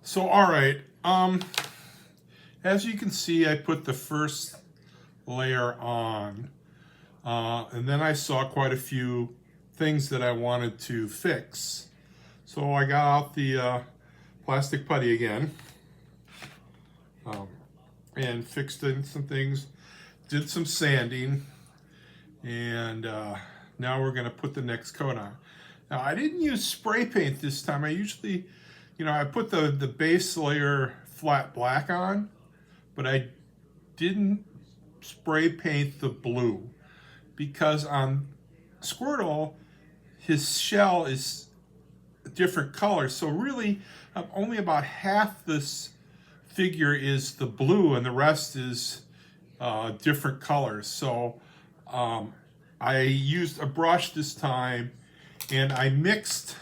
So, all right. As you can see, I put the first layer on, and then I saw quite a few things that I wanted to fix. So I got out the plastic putty again, um, and fixed in some things, did some sanding, and now we're going to put the next coat on. Now, I didn't use spray paint this time. I usually, I put the base layer flat black on, but I didn't spray paint the blue because on Squirtle, his shell is a different color. So really, only about half this figure is the blue and the rest is different colors. So I used a brush this time and I mixed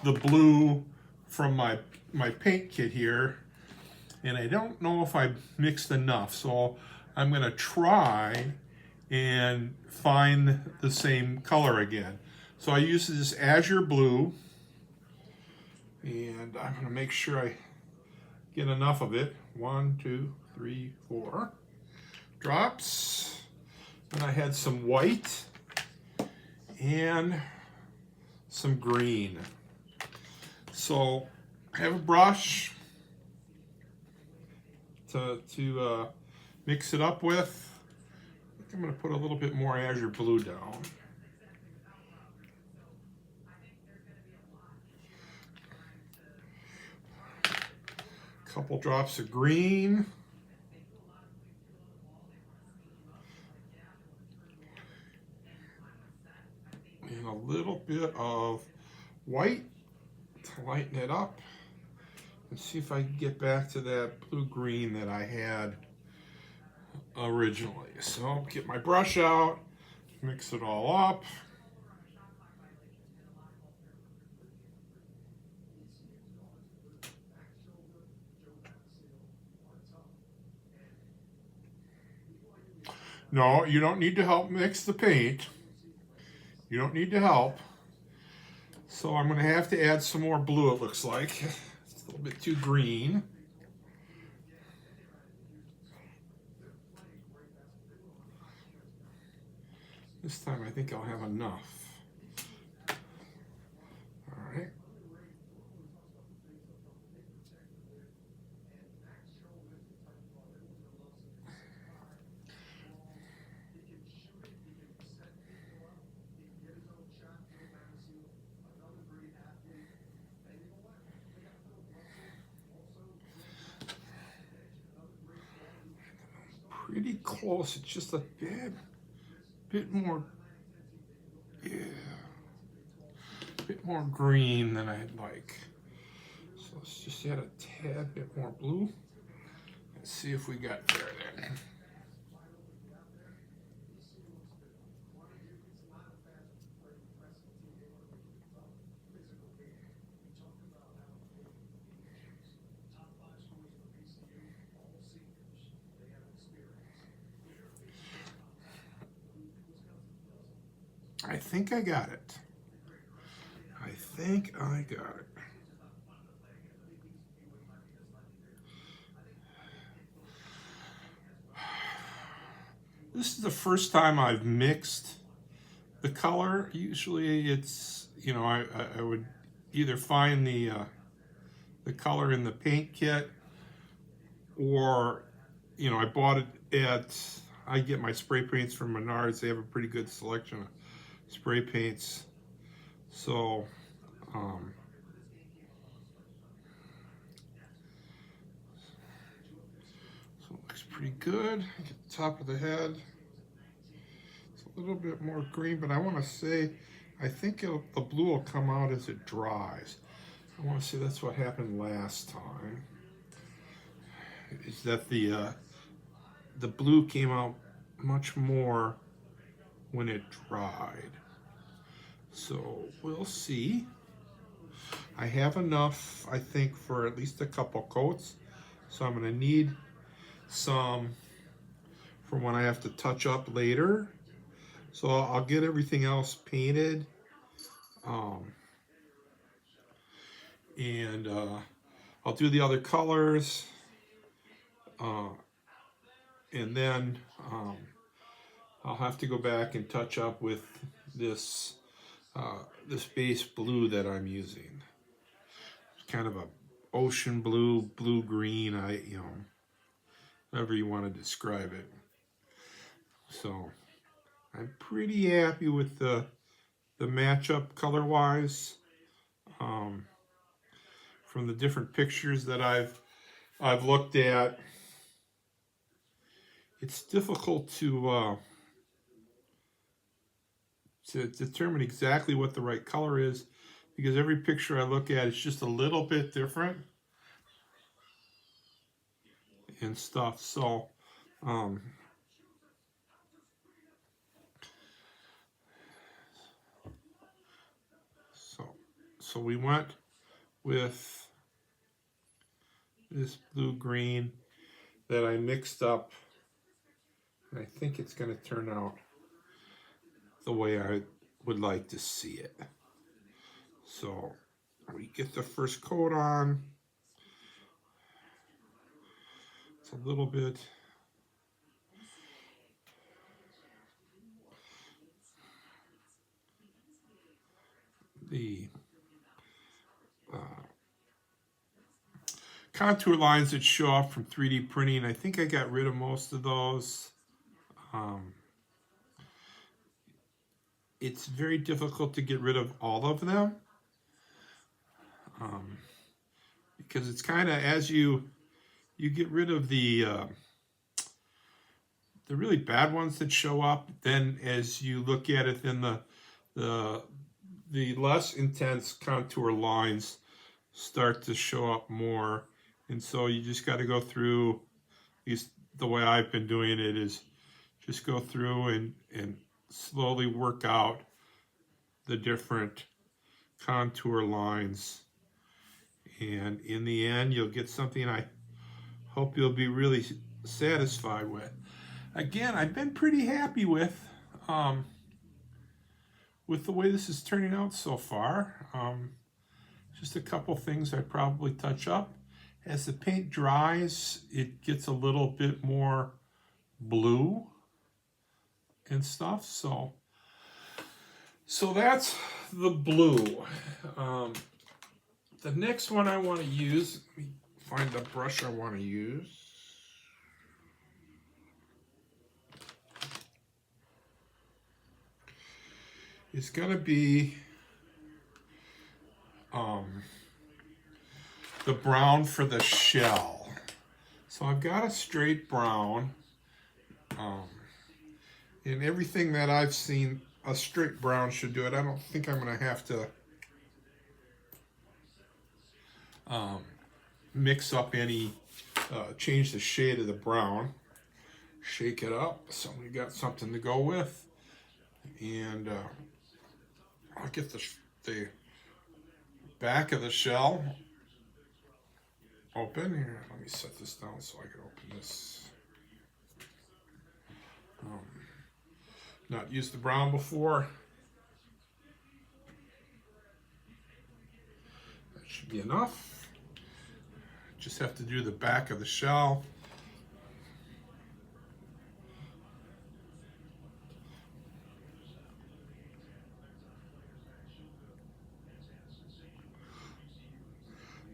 the blue from my paint kit here, and I don't know if I mixed enough, so I'm going to try and find the same color again. So I use this azure blue, and I'm going to make sure I get enough of it. 1, 2, 3, 4 drops. And I had some white and some green. So I have a brush to mix it up with. I think I'm going to put a little bit more azure blue down. A couple drops of green. And a little bit of white to lighten it up. And see if I can get back to that blue-green that I had originally. So get my brush out, mix it all up. No, you don't need to help mix the paint. You don't need to help. So I'm going to have to add some more blue, it looks like. It's a little bit too green. This time I think I'll have enough. All right. Pretty close. It's just a bit more, yeah, a bit more green than I'd like. So let's just add a tad bit more blue and see if we got there then. I think I got it. I think I got it. This is the first time I've mixed the color. Usually it's, I would either find the color in the paint kit, or, I bought it I get my spray paints from Menards. They have a pretty good selection of spray paints. So, so it looks pretty good. Get the top of the head. It's a little bit more green, but I want to say, I think the blue will come out as it dries. I want to say that's what happened last time. Is that the blue came out much more when it dried. So we'll see. I have enough, I think, for at least a couple coats. So I'm going to need some for when I have to touch up later. So I'll get everything else painted. And I'll do the other colors, and then I'll have to go back and touch up with this this base blue that I'm using. It's kind of a ocean blue, blue green. However you want to describe it. So I'm pretty happy with the matchup color wise. From the different pictures that I've looked at, it's difficult to determine exactly what the right color is, because every picture I look at is just a little bit different and stuff. So so we went with this blue green that I mixed up. I think it's going to turn out the way I would like to see it. So we get the first coat on. It's a little bit the contour lines that show up from 3D printing. I think I got rid of most of those. It's very difficult to get rid of all of them, because it's kind of, as you get rid of the really bad ones that show up, then as you look at it, then the less intense contour lines start to show up more. And so you just got to go through these. The way I've been doing it is just go through and slowly work out the different contour lines, and in the end you'll get something I hope you'll be really satisfied with. Again, I've been pretty happy with the way this is turning out so far. Just a couple things I probably touch up. As the paint dries, it gets a little bit more blue and stuff. So that's the blue. The next one I want to use, let me find the brush I want to use. It's going to be the brown for the shell. So I've got a straight brown. And everything that I've seen, a straight brown should do it. I don't think I'm going to have to mix up any, change the shade of the brown. Shake it up so we got something to go with. And I'll get the back of the shell open. Here, let me set this down so I can open this. Not used the brown before. That should be enough. Just have to do the back of the shell.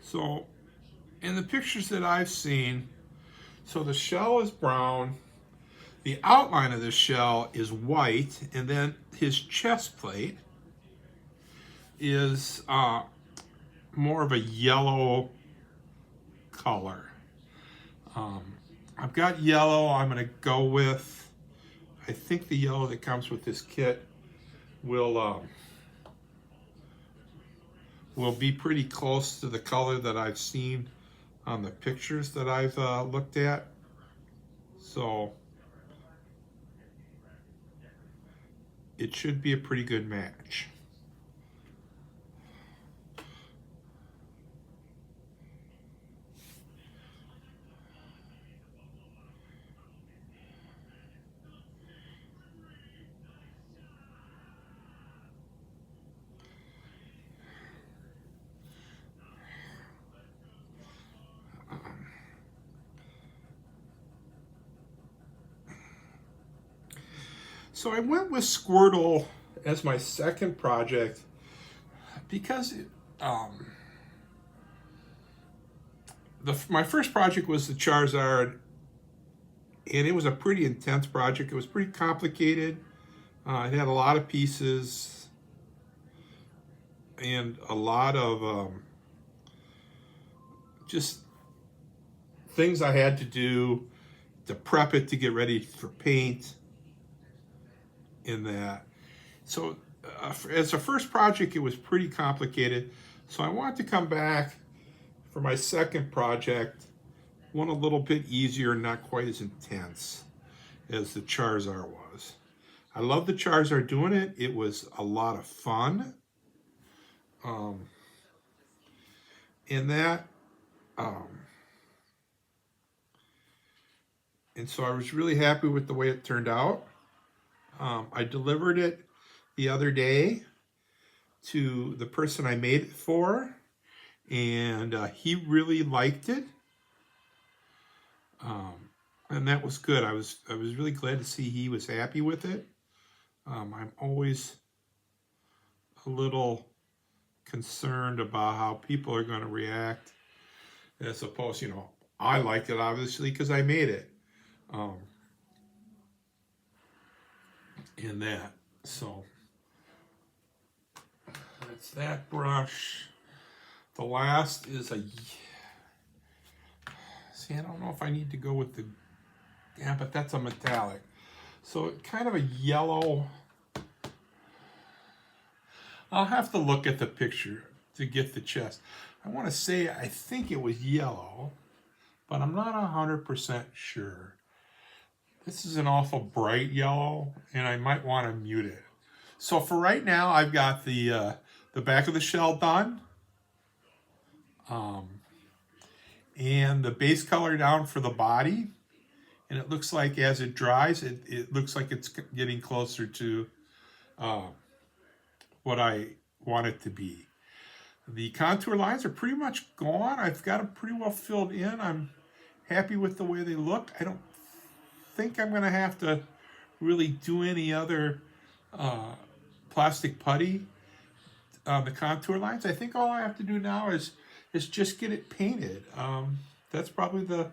So, in the pictures that I've seen, so the shell is brown, the outline of the shell is white, and then his chest plate is more of a yellow color. I've got yellow. I'm going to go with, I think the yellow that comes with this kit will be pretty close to the color that I've seen on the pictures that I've looked at. So it should be a pretty good match. So I went with Squirtle as my second project because my first project was the Charizard, and it was a pretty intense project. It was pretty complicated. It had a lot of pieces and a lot of just things I had to do to prep it to get ready for paint in that. So as a first project, it was pretty complicated. So I wanted to come back for my second project, one a little bit easier, not quite as intense as the Charizard was. I love the Charizard doing it. It was a lot of fun. And that, and so I was really happy with the way it turned out. I delivered it the other day to the person I made it for, and he really liked it. And that was good. I was really glad to see he was happy with it. I'm always a little concerned about how people are going to react, as opposed, you know, I liked it obviously because I made it. In that, so that's that brush. The last is a, see, I don't know if I need to go with the, yeah, but that's a metallic. So kind of a yellow. I'll have to look at the picture to get the chest. I want to say, I think it was yellow, but I'm not 100% sure. This is an awful bright yellow, and I might want to mute it. So for right now, I've got the back of the shell done. And the base color down for the body. And it looks like as it dries, it looks like it's getting closer to what I want it to be. The contour lines are pretty much gone. I've got them pretty well filled in. I'm happy with the way they look. I don't think I'm going to have to really do any other plastic putty on the contour lines. I think all I have to do now is just get it painted. That's probably the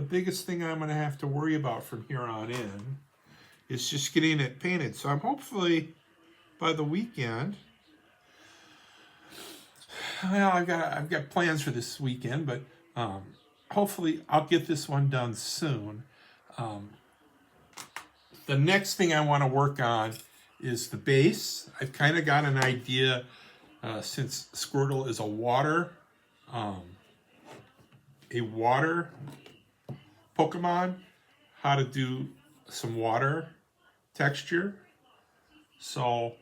biggest thing I'm going to have to worry about from here on in, is just getting it painted. So I'm hopefully by the weekend, well, I've got plans for this weekend, but hopefully I'll get this one done soon. The next thing I want to work on is the base. I've kind of got an idea, since Squirtle is a water Pokemon, how to do some water texture. So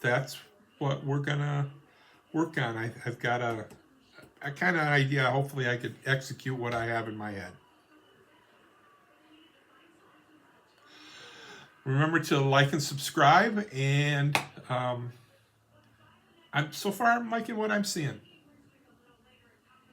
that's what we're gonna work on. I've got a kind of idea. Hopefully I could execute what I have in my head. Remember to like and subscribe, and so far I'm liking what I'm seeing.